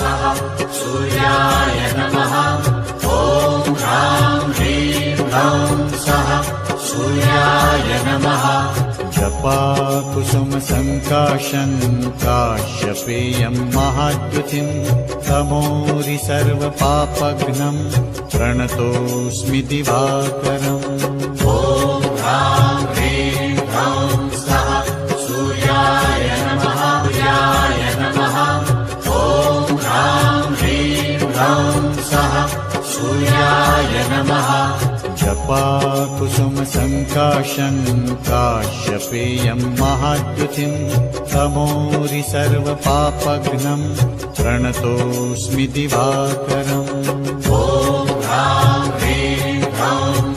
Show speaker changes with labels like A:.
A: सः सूर्याय नमः। ॐ ह्रां ह्रीं ह्रौं सः सूर्याय नमः।
B: जपाकुसुम संकाशं काश्यपेयं महाद्युतिं तमोरि सर्वपापघ्नं प्रणतोऽस्मि दिवाकरम्।
A: ॐ ह्रां ह्रीं ह्रौं सः सूर्याय नमः सूर्याय नमः। ॐ ह्रां ह्रीं ह्रौं सः सूर्याय नमः।
B: जपाकुसुम संकाशं काश्यपेयं महाद्युतिं तमोरि सर्वपापघ्नं प्रणतोऽस्मि दिवाकरम्।
A: ॐ ह्रां ह्रीं ह्रौं